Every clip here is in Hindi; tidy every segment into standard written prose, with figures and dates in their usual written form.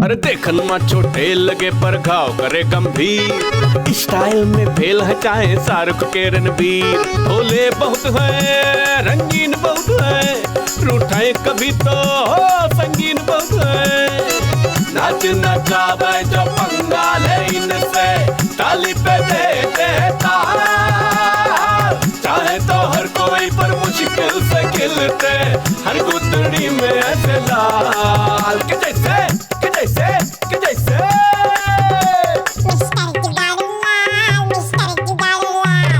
अरे देखन में छोटे लगे पर घाव करे गंभीर, स्टाइल में फेल है चाहे शाहरुख के रणबीर। भोले बहुत है, रंगीन बहुत है, रूठाए कभी तो संगीन बहुत है। नाच नचावे जो पंगा ले इनसे, ताली पे दे देता चाहे तो हर कोई पर मुश्किल से खिलते, हर गुदड़ी में ऐसे लाल के जैसे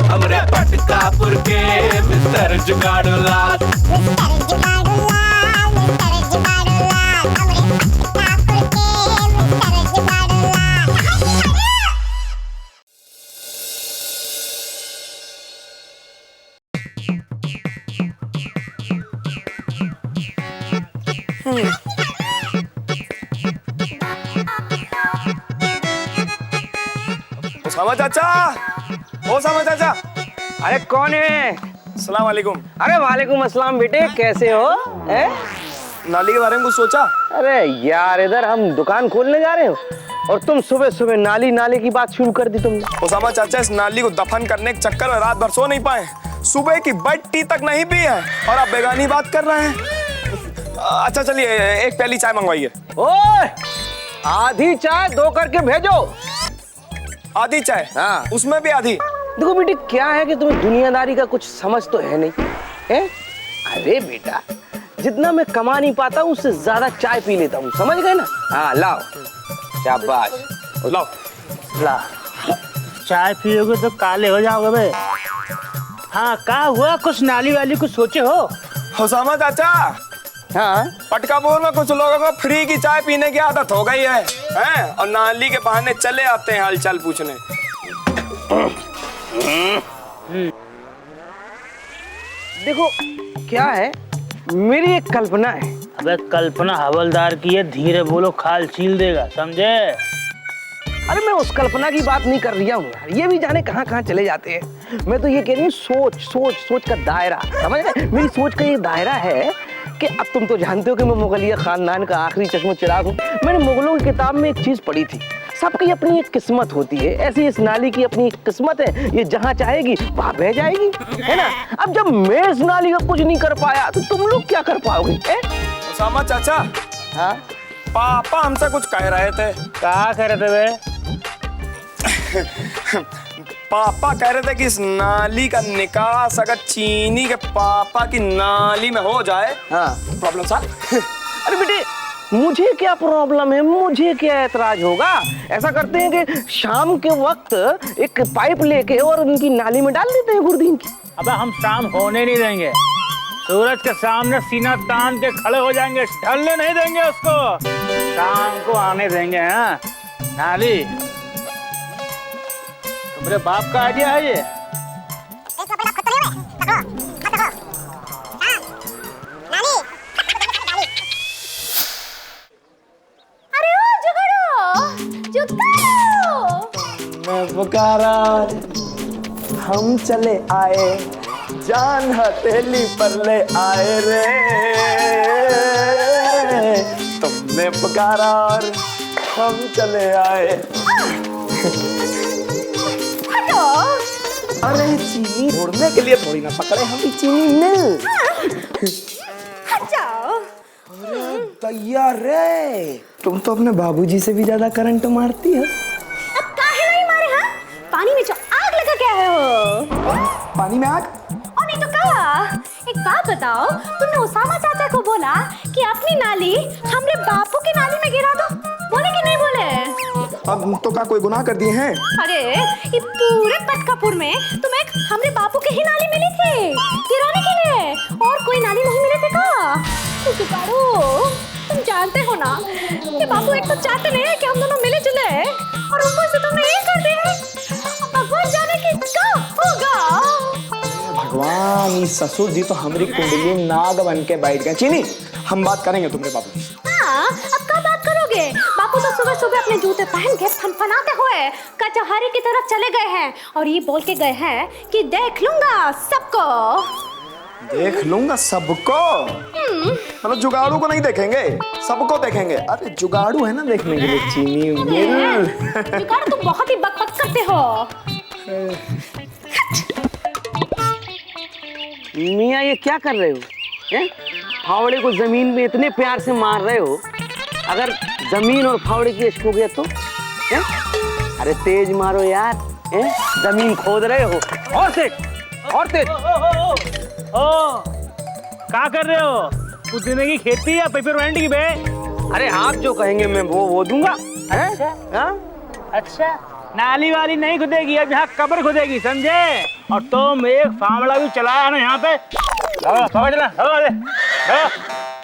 हमरे पटकापुर के मिस्टर जुगाड़ू लाल। ओसामा चाचा, ओसामा चाचा। अरे कौन है? सलाम वालेकुम। अरे वालेकुम अस्सलाम बेटे, कैसे हो? नाली के बारे में कुछ सोचा? अरे यार इधर हम दुकान खोलने जा रहे हो और तुम सुबह सुबह नाली नाली की बात शुरू कर दी तुमने। ओसामा चाचा, इस नाली को दफन करने के चक्कर में रात भर सो नहीं पाए, सुबह की बट टी तक नहीं पी है और आप बेगानी बात कर रहे हैं। अच्छा चलिए एक पहली चाय मंगवाइए। ओए, आधी चाय दो करके भेजो। आधी चाय? हाँ। उसमें भी आधी? देखो बेटे क्या है कि तुम्हें दुनियादारी का कुछ समझ तो है नहीं है? अरे बेटा जितना मैं कमा नहीं पाता हूँ उससे ज्यादा चाय पी लेता हूँ, समझ गए ना? हाँ लाओ, शाबाश लाओ। ला चाय पियोगे तो काले हो जाओगे बे। हाँ क्या हुआ, कुछ नाली वाली कुछ सोचे हो? ओसामा चाचा, हाँ पटकापुर में कुछ लोगों को फ्री की चाय पीने की आदत हो गई है और नाली के बहाने चले आते हैं हालचाल पूछने। देखो क्या है, मेरी एक कल्पना है। अबे कल्पना हवलदार की है, धीरे बोलो खाल छील देगा, समझे? अरे मैं उस कल्पना की बात नहीं कर रहा हूँ यार, ये भी जाने कहाँ कहाँ चले जाते हैं। मैं तो ये कह रही हूँ सोच सोच सोच का दायरा, समझ रहे? मेरी सोच का ये दायरा है कि अब तुम तो जानते हो कि मैं मुगलिया खानदान का आखिरी चश्मो चिराग हूँ। मैंने मुगलों की किताब में एक चीज पढ़ी थी, सबकी अपनी एक किस्मत होती है, ऐसी इस नाली की अपनी एक किस्मत है, ये जहाँ चाहेगी वहां बह जाएगी, है ना? अब जब मैं इस नाली का कुछ नहीं कर पाया तो तुम लोग क्या कर पाओगे? ओसामा चाचा, हाँ पापा हमसे कुछ कह रहे थे। क्या कह रहे थे बे? पापा कह रहे थे कि इस नाली का निकास अगर चीनी के पापा की नाली में हो जाए, हाँ प्रॉब्लम सॉल्व। अरे बेटे मुझे क्या प्रॉब्लम है, मुझे क्या ऐतराज होगा? ऐसा करते हैं कि शाम के वक्त एक पाइप लेके और उनकी नाली में डाल देते हैं गुरदीन की। अबे हम शाम होने नहीं देंगे, सूरज के सामने सीना तान के खड़े हो जाएंगे, ढलने नहीं देंगे उसको, शाम को आने देंगे। हाँ नाली तुम्हारे बाप का आइडिया है ये? पुकारा हम चले आए, जान हथेली पर ले आए रे, तुमने पुकारा और हम चले आए। अरे चीनी ढूंढने के लिए थोड़ी ना पकड़े हम भी चीनी मिल। अरे तैयार रे, तुम तो अपने बाबूजी से भी ज्यादा करंट मारती है। पानी में जो आग लगा क्या है हो? पानी में आग? और नहीं तो क्या? एक बात बताओ, तुमने ओसामा चाचा को बोला कि अपनी नाली हमरे बापू की नाली में गिरा दो, बोले कि नहीं बोले? अब तो क्या कोई गुनाह कर दिए हैं? अरे ये पूरे पटकापुर में तुम्हें एक हमरे बापू की ही नाली मिली थी गिराने के लिए, और कोई नाली नहीं मिले थे का? तुम जानते हो ना कि बापू एक तो चाहते नहीं है कि हम दोनों मिले जुले, और ऊपर से तुमने ये कर दिया है। भगवान जाने की क्या होगा। भगवान, ये ससुर जी तो हमारी कुंडली नाग बन के बैठ गए। चीनी हम बात करेंगे तुम्हारे बापू। हाँ अब क्या बात करोगे? बापू तो सुबह सुबह अपने जूते पहन के फनफनाते हुए कचहरी की तरफ चले गए हैं और ये बोल के गए हैं कि देख लूंगा सबको। देख लूंगा सबको? मतलब जुगाड़ू को नहीं देखेंगे, सबको देखेंगे। अरे जुगाड़ू है ना देखने के लिए, चीनी मिल। जुगाड़ तुम बहुत ही बकबक करते हो। मियाँ ये क्या कर रहे हो? हैं? फावड़े को जमीन में इतने प्यार से मार रहे हो, अगर जमीन और फावड़े की इश्क हो गया तो? हैं? अरे तेज मारो यार, हैं? जमीन खोद रहे हो। और तेज, और तेज। क्या कर रहे हो? पुदीने की खेती या पेपरमेंट की बे? अरे आप जो कहेंगे मैं वो दूंगा। अच्छा, नाली वाली नहीं खुदेगी, अब यहाँ कब्र खुदेगी, समझे? और तुम एक फावड़ा भी चलाया ना यहाँ पे।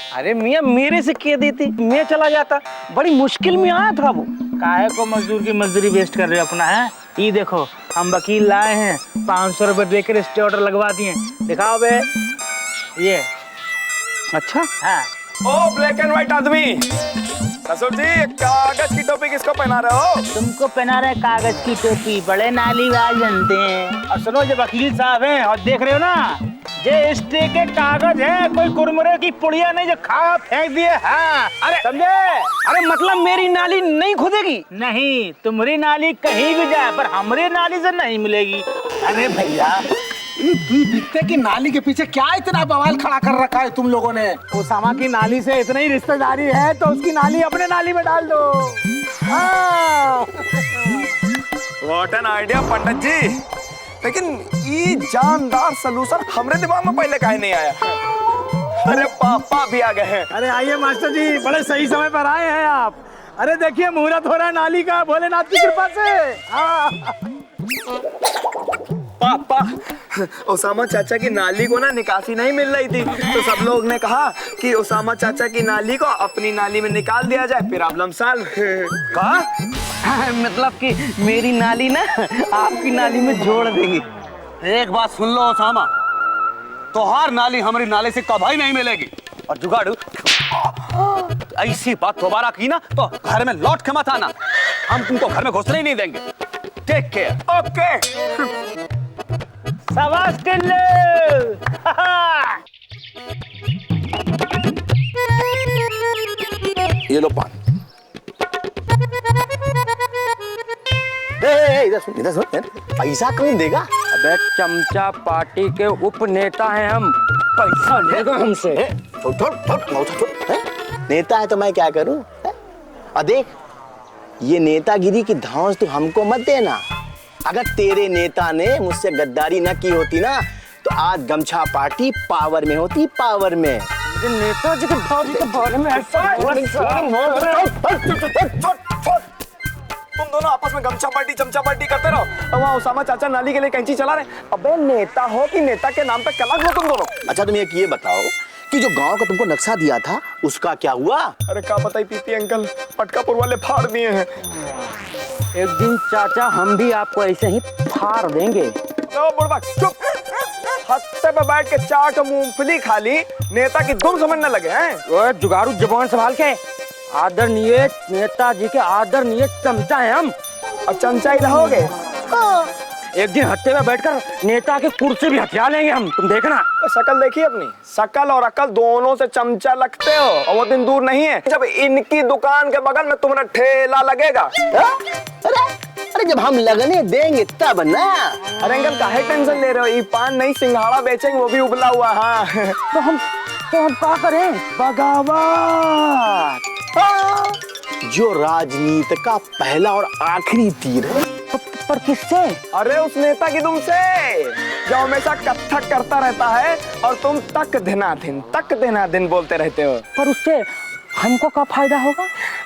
अरे मियाँ मेरे से कह देती, मैं चला जाता। बड़ी मुश्किल में आया था वो। काहे को मजदूर की मजदूरी वेस्ट कर रहे हो अपना? है ये देखो, हम वकील लाए हैं, 500 रुपए देकर स्टे ऑर्डर लगवा दिए। दिखाओ बे ये। अच्छा हाँ। ओ ब्लैक एंड व्हाइट आदमी, ससुर जी कागज की टोपी किसको पहना रहे हो? तुमको पहना रहे कागज की टोपी, बड़े नालीबाज बनते हैं। और सुनो, जो वकील साहब हैं और देख रहे हो ना, ये स्टे के कागज है, कोई कुरमुरे की पुड़िया नहीं जो खा फेंक दिए। हाँ, अरे समझे? अरे मतलब मेरी नाली नहीं खुदेगी? नहीं, तुम्हारी नाली कहीं भी जाए पर हमारी नाली से नहीं मिलेगी। अरे भैया, दिखते की नाली के पीछे क्या इतना बवाल खड़ा कर रखा है तुम लोगों ने? ओसामा की नाली से इतनी रिश्तेदारी है तो उसकी नाली अपने नाली में डाल दो। व्हाट एन आइडिया पंडित जी। लेकिन ये जानदार सलूशन हमरे दिमाग में पहले काहे नहीं आया? अरे पापा भी आ गए हैं। अरे आइए मास्टर जी, बड़े सही समय पर आए हैं आप। अरे देखिए, मुहूर्त हो रहा है नाली का, भोलेनाथ की कृपा से। पापा, ओसामा चाचा की नाली को ना निकासी नहीं मिल रही थी, तो सब लोग ने कहा कि ओसामा चाचा की नाली को अपनी नाली में निकाल दिया जाए, प्रॉब्लम सॉल्व। कहा? मतलब कि मेरी नाली ना आपकी नाली में जोड़ देंगे। एक बात सुन लो ओसामा, तोहार नाली हमारी नाली से कभी नहीं मिलेगी। और जुगाड़ू, ऐसी बात दोबारा की ना तो घर में लौट के मत आना, हम तुमको घर में घुसने ही नहीं देंगे। Take care. ओके। शाबाश टिल्लू। ये लो पान। इधर सुन, पैसा कौन देगा? अबे चमचा पार्टी के उपनेता हैं हम, पैसा लेगा हमसे। नेता है तो मैं क्या करूं? देख, ये नेतागिरी की धौंस तो हमको मत देना। अगर तेरे नेता ने मुझसे गद्दारी न की होती ना, तो आज गमछा पार्टी पावर में होती, पावर में। नेताजी के बारे में ऐसा तुम दोनों आपस में गमछा पार्टी चमचा पार्टी करते रहो, और वहाँ ओसामा चाचा नाली के लिए कैंची चला रहे। अबे नेता हो कि नेता के नाम पे कलंक हो तुम दोनों। अच्छा तुम ये बताओ कि जो गांव का तुमको नक्शा दिया था उसका क्या हुआ? अरे क्या बताई पीपी अंकल, पटकापुर वाले फाड़ दिए हैं। एक दिन चाचा हम भी आपको ऐसे ही फाड़ देंगे। लो बुड़बक चुप, हत्ते पे बैठ के चाट मूंगफली खा ली, नेता की दुम समझने लगे हैं। ओए जुगाड़ू, जुबान संभाल के। आदरणीय नेताजी के आदरणीय चमचा हैं हम। अब चमचा ही रहोगे? एक दिन हत्ते में बैठकर नेता के कुर्सी भी हथिया लेंगे हम, तुम देखना। शक्ल देखी अपनी, शक्ल और अकल दोनों से चमचा लगते हो, और वो दिन दूर नहीं है जब इनकी दुकान के बगल में तुम्हारा ठेला लगेगा। अरे जब हम लगने देंगे तब ना। अरे अंकल काहे टेंशन ले रहे हो, ये पान नहीं सिंघाड़ा बेचेंगे, वो भी उबला हुआ। हाँ तो हम क्या करें? बगावत। जो राजनीति का पहला और आखिरी तीर है। पर किससे? अरे उस नेता की दुम से, जो हमेशा कत्थक करता रहता है और तुम तक देना दिन बोलते रहते हो। पर उससे हमको क्या फायदा होगा?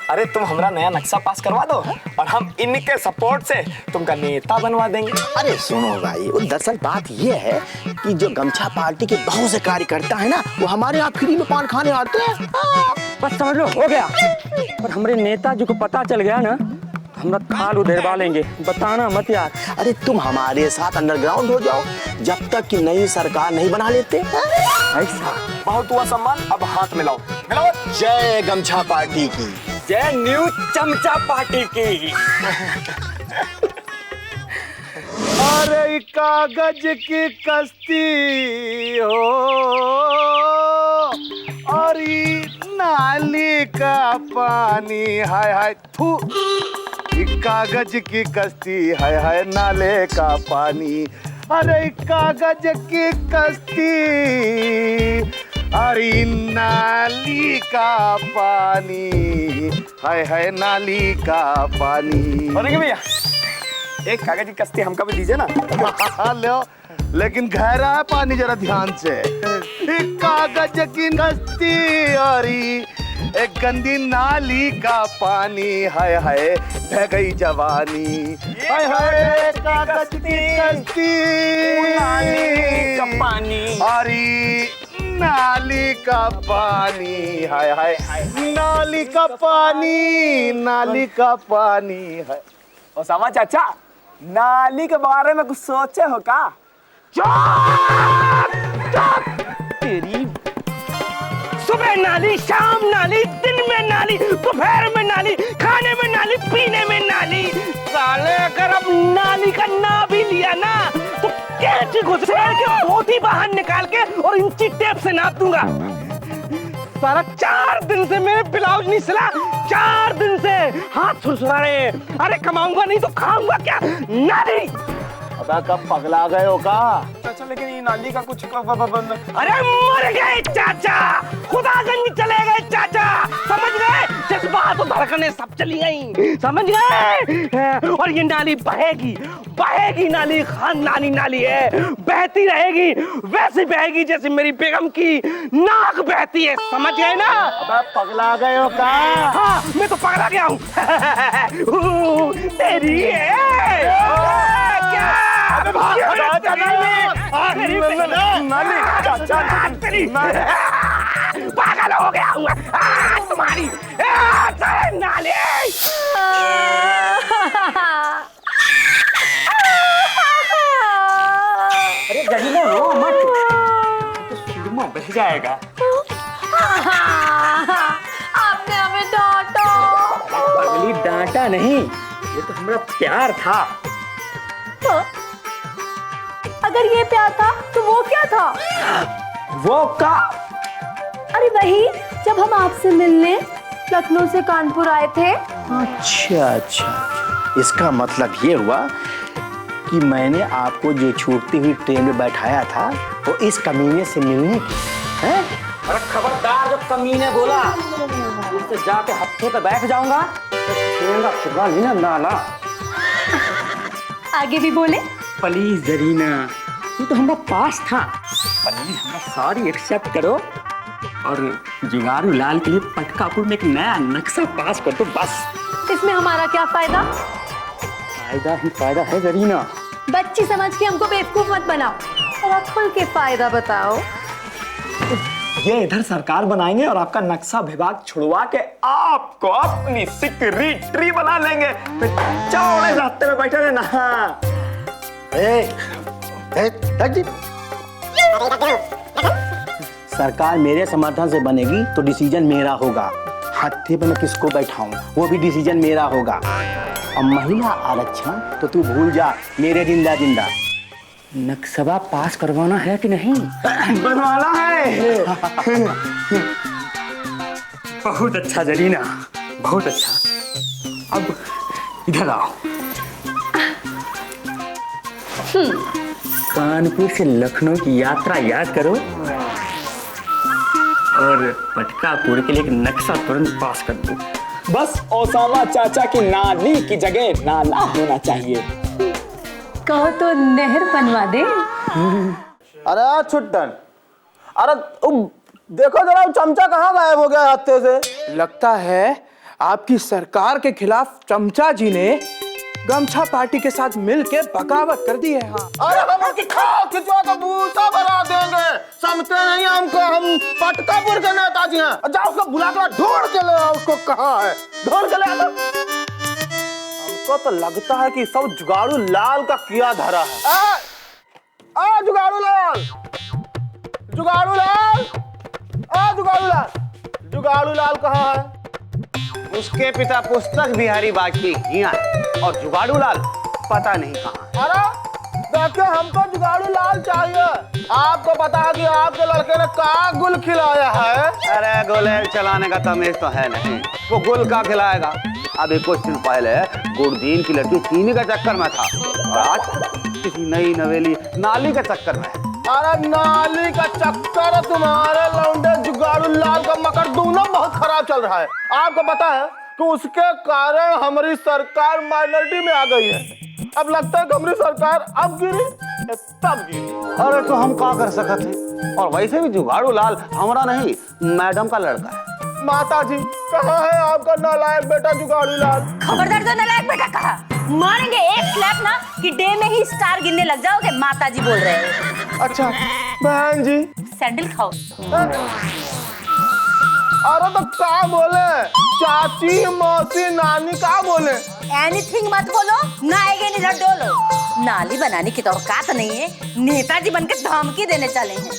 अरे तुम हमारा नया नक्शा पास करवा दो और हम इनके सपोर्ट से तुमका नेता बनवा देंगे। अरे सुनो भाई, दरअसल बात ये है कि जो गमछा पार्टी के बहुत से कार्यकर्ता है ना, वो हमारे यहाँ फ्री में पान खाने आते हैं। बस समझ लो, हो गया। पर हमारे नेताजी को पता चल गया ना, हमरा खाल उधेरवा लेंगे, बताना मत यार। अरे तुम हमारे साथ अंडरग्राउंड हो जाओ जब तक कि नई सरकार नहीं बना लेते। ऐसा बहुत हुआ सम्मान, अब हाथ मिलाओ। जय गमछा पार्टी की। जय न्यू चमचा पार्टी की। अरे कागज की कश्ती हो और नाली का पानी, हाय हाय थू। कागज की कश्ती, हाय हाय नाले का पानी। अरे कागज की कश्ती, अरे नाली का पानी, हाय हाय नाली का पानी। और देखिए भैया, एक कागज की कश्ती हमका भी दीजिए ना। लो, लेकिन गहरा है पानी, जरा ध्यान से। एक कागज की कश्ती और एक गंदी नाली का पानी, हाय हाय बह गई जवानी। हाय हाय कागज की कश्ती, नाली का पानी, अरे नाली का पानी, हाय हाय नाली का पानी, नाली का पानी है। ओसामा चाचा, नाली के बारे में कुछ सोचे हो का? तेरी सुबह नाली, शाम नाली, दिन में नाली, दोपहर में नाली, खाने में नाली, पीने में नाली। साले अगर अब नाली का ना भी लिया ना तो कैंची घुसेड़ के धोती बाहर निकाल के और इंची टेप से नाप दूंगा। साला 4 दिन से मेरे ब्लाउज नहीं सिला, 4 दिन से हाथ सुरसुरा रहे हैं। अरे कमाऊंगा नहीं तो खाऊंगा क्या? नाली। अबे कब पगला गए हो का? चाचा लेकिन ये नाली का कुछ अरे मर गए चाचा, खुदागंज चले गए चाचा, समझ गए? जज्बात तो धड़कने सब चली गई, समझ गए? और ये नाली बहेगी, बहेगी नाली, खानदानी नाली है, बहती रहेगी, वैसे बहेगी जैसे मेरी बेगम की नाक बहती है, समझ गए ना? अबे पगला गए हो का? हाँ, मैं तो पगला गया हूँ। तेरी क्या? पागल हो गया हूँ तुम्हारी नाली। अरे गरीना रो मत, तो सुरमा बह जाएगा। आपने हमें डांटा। पगली डांटा नहीं, ये तो हमारा प्यार था। तो अगर ये प्यार था तो वो क्या था? वो का? अरे वही जब हम आपसे मिलने लखनऊ से कानपुर आए थे। अच्छा अच्छा, इसका मतलब ये हुआ कि मैंने आपको जो छूटती हुई ट्रेन में बैठाया था वो इस कमीने से मिलने की है? अरे खबरदार, जब कमीने बोला उससे जाके हफ्ते पे बैठ जाऊंगा तो ट्रेन का चुरा नहीं ना नाला। आगे भी बोले। प्लीज जरीना, ये तो हमारा पास था, प्लीज हमारा सॉरी एक्सेप्ट करो और जुगारू लाल के लिए पटकापुर में एक नया नक्शा पास कर दो बस। इसमें हमारा क्या फायदा? फायदा ही फायदा है जरीना। बच्ची समझ के हमको बेवकूफ मत बनाओ और खुल के फायदा बताओ। ये इधर सरकार बनाएंगे और आपका नक्शा विभाग छुड़वा के आपको अपनी सेक्रेटरी बना लेंगे। फिर चौड़े रास्ते में बैठे रहना। सरकार मेरे समर्थन से बनेगी तो डिसीजन मेरा होगा। हत्थे पे मैं किसको बैठाऊं वो भी डिसीजन मेरा होगा। अब महिला आरक्षण तो तू भूल जा, मेरे जिंदा जिंदा। नक्शा पास करवाना है कि नहीं? बनवाना है। बहुत अच्छा जरीना, बहुत अच्छा। अब इधर आओ। कानपुर से लखनऊ की यात्रा याद करो और पटकापुर के लिए एक नक्शा तुरंत पास कर दो। बस ओसामा चाचा की नाली की जगह नाला होना चाहिए। कहो तो नहर बनवा दे। अरे छुट्टन, अरे देखो जरा चमचा कहाँ गायब हो गया हत्थे से? लगता है आपकी सरकार के खिलाफ चमचा जी ने गमछा पार्टी के साथ मिलके बगावत कर दी है। हाँ, अरे हम की खाओ खिंचवा तो भूसा बना देंगे, समझते नहीं हमको, हम पटकापुर के नेताजी हैं। जाओ उसको बुला कर ढूंढ के ले आओ, उसको कहाँ है ढूंढ के ले आओ। हमको तो लगता है कि सब जुगाड़ू लाल का किया धरा है। जुगाड़ू लाल, जुगाड़ू लाल, जुगाड़ू लाल, जुगाड़ू लाल कहाँ है? उसके पिता पुस्तक बिहारी वाजपेयी यहाँ है और जुगाड़ू लाल पता नहीं कहाँ। अरे देखिए, हमको जुगाड़ू लाल चाहिए। आपको पता है कि आपके लड़के ने का गुल खिलाया है? अरे गुलेल चलाने का तमीज तो है नहीं, वो गुल का खिलाएगा। अभी कुछ दिन पहले गुरदीन की लड़की चीनी के चक्कर में था और आज किसी नई नवेली नाली के चक्कर में। अरे नाली का चक्कर, तुम्हारे लौंडे जुगाड़ू लाल का मकर दोनों बहुत खराब चल रहा है। आपको पता है कि उसके कारण हमारी सरकार माइनॉरिटी में आ गई है। अब लगता है कि हमारी सरकार अब गिरी तब गिरी। अरे तो हम क्या कर सकते हैं? और वैसे भी जुगाड़ू लाल हमारा नहीं, मैडम का लड़का है। माता जी, कहाँ है आपका नालायक बेटा जुगाड़ू लाल? खबरदार, तो नालायक बेटा कहा, मारेंगे एक स्लैप ना कि डे में ही स्टार गिनने लग जाओगे। माता जी बोल रहे हैं। अच्छा बहन जी, सैंडल खाओ। अरे तो क्या बोले? चाची, मौसी, नानी क्या बोले? एनीथिंग मत बोलो, ना आएगे नहीं डोलो। नाली बनाने की तो औकात नहीं है, नेताजी बनकर धमकी देने चले हैं।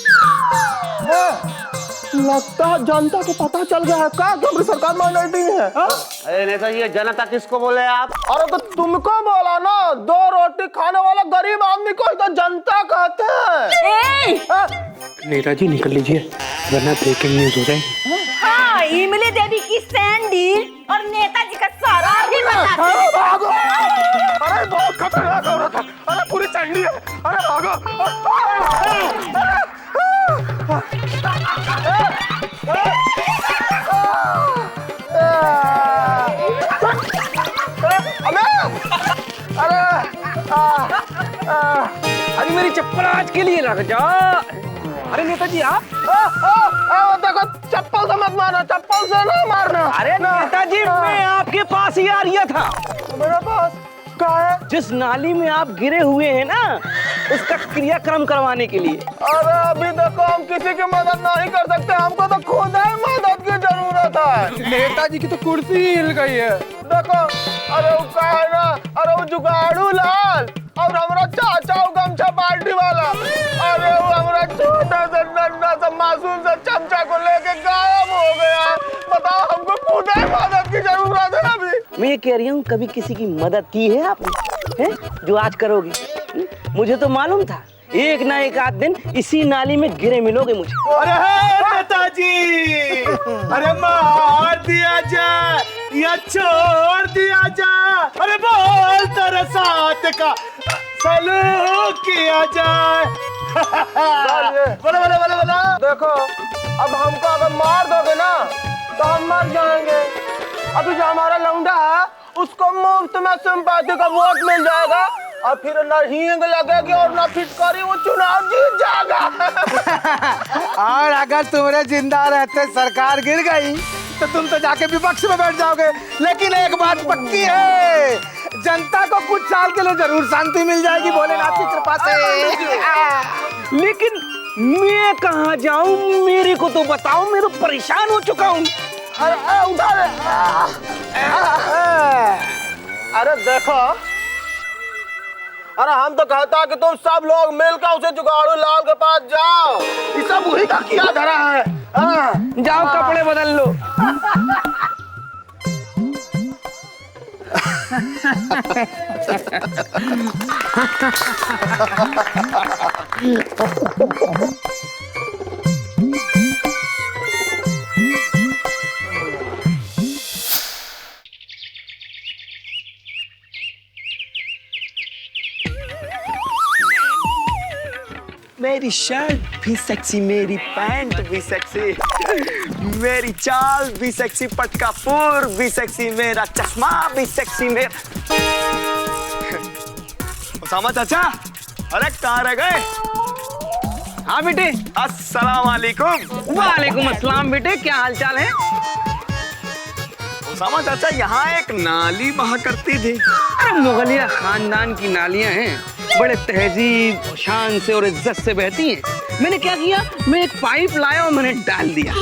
लगता है जनता को पता चल गया है क्या कि हमारी सरकार माइनॉरिटी में है। अरे नेता जी, ये जनता किसको बोले आप? अरे तो तुमको बोला ना, 2 रोटी खाने वाला गरीब आदमी को तो जनता कहते हैं। नेताजी निकल लीजिए वरना ब्रेकिंग न्यूज हो जाएगी। हाँ, इमली देवी की सैंडल और नेताजी का सारा भी बता। अरे बहुत खतरनाक औरत है। अरे पूरी चंडी है। अरे भागो। अरे मेरी चप्पल आज के लिए रख जा। अरे नेताजी आप देखो, चप्पल से मत मारना, चप्पल से ना मारना। अरे नेताजी, मैं आपके पास ही आ रहा था। मेरे पास क्या है? जिस नाली में आप गिरे हुए हैं ना, उसका क्रियाक्रम करवाने के लिए। अरे अभी देखो, हम किसी की मदद नहीं कर सकते, हमको तो खुद ही मदद की जरूरत है। नेताजी की तो कुर्सी ही हिल गई है। देखो, अरे वो क्या है ना, अरे वो जुगाड़ू लाल और हमारा चाचा गमछा पार्टी वाला, अरे वो हमारा छोटा सा नन्हा सा मासूम सा चमचा को लेके गायब हो गया। बताओ, हमको खुद ही मदद की जरूरत है अभी। मैं ये कह रही हूँ, कभी किसी की मदद की है आपने, हैं? जो आज करोगे? मुझे तो मालूम था एक ना एक आध दिन इसी नाली में गिरे मिलोगे मुझे। अरे नेताजी, अरे मार दिया जाए या छोड़ दिया जाए, अरे बोल तेरे साथ का सलूक किया जाए। बोलो बोलो बोलो बोलो। देखो, अब हमको अगर मार दोगे ना तो हम मर जाएंगे। अभी जो हमारा लौंडा है उसको मुफ्त में सिंपैथी का वोट मिल जाएगा और फिर न हींग लगेगी और न फिटकारी, वो चुनाव जीत जाएगा। और अगर तुम्हारे जिंदा रहते सरकार गिर गई तो तुम तो जाके विपक्ष में बैठ जाओगे। लेकिन एक बात पक्की है, जनता को कुछ साल के लिए जरूर शांति मिल जाएगी भोलेनाथ की कृपा से। लेकिन मैं कहाँ जाऊँ? मेरे को तो बताओ, मैं तो परेशान हो चुका हूँ। अरे देखो, अरे हम तो कहता कि तुम सब लोग मिलकर उसे जुगाड़ू लाल के पास जाओ। ये सब वही का किया धरा है। जाओ कपड़े बदल लो। मेरी शर्ट भी सेक्सी, मेरी पैंट भी सेक्सी, मेरी चाल भी सेक्सी, पटका फूर भी सेक्सी, मेरा चश्मा भी सेक्सी, उसामा चाचा, अरे कहाँ रह गए? हाँ बेटे। अस्सलाम वालेकुम। वालेकुम अस्सलाम बेटे, क्या हाल चाल है? उसामा चाचा, यहाँ एक नाली बहा करती थी। अरे मुगलिया खानदान की नालियां हैं, बड़े तहजीब शान से और इज्जत से बहती हैं। मैंने क्या किया, मैं एक पाइप लाया और मैंने डाल दिया।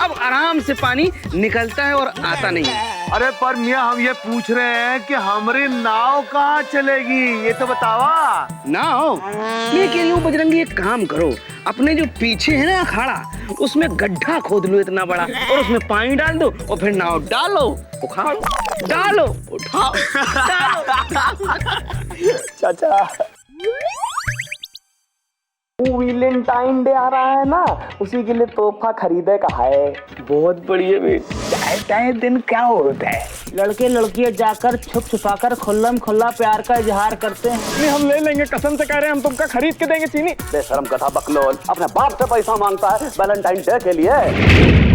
अब आराम से पानी निकलता है और आता नहीं है। अरे पर मियाँ हम ये पूछ रहे हैं कि हमारी नाव कहाँ चलेगी, ये तो बतावा। नाव? मैं कह रही हूँ बजरंगी, एक काम करो, अपने जो पीछे है ना अखाड़ा, उसमें गड्ढा खोद लो इतना बड़ा और उसमें पानी डाल दो और फिर नाव डालो, उखाड़ो, डालो, उठाओ, चाचा वैलेंटाइन डे आ रहा है ना, उसी के लिए तोहफा खरीदे का है। बहुत बढ़िया बेटा। चाहे दिन क्या होता है, लड़के लड़कियां जाकर छुप छुपाकर खुल्लम खुल्ला प्यार का इजहार करते हैं। नहीं हम ले लेंगे, कसम से कह रहे हैं, हम तुमका खरीद के देंगे चीनी। बेशरम कथा बकलोल, अपने बाप से पैसा मांगता है वैलेंटाइन डे के लिए।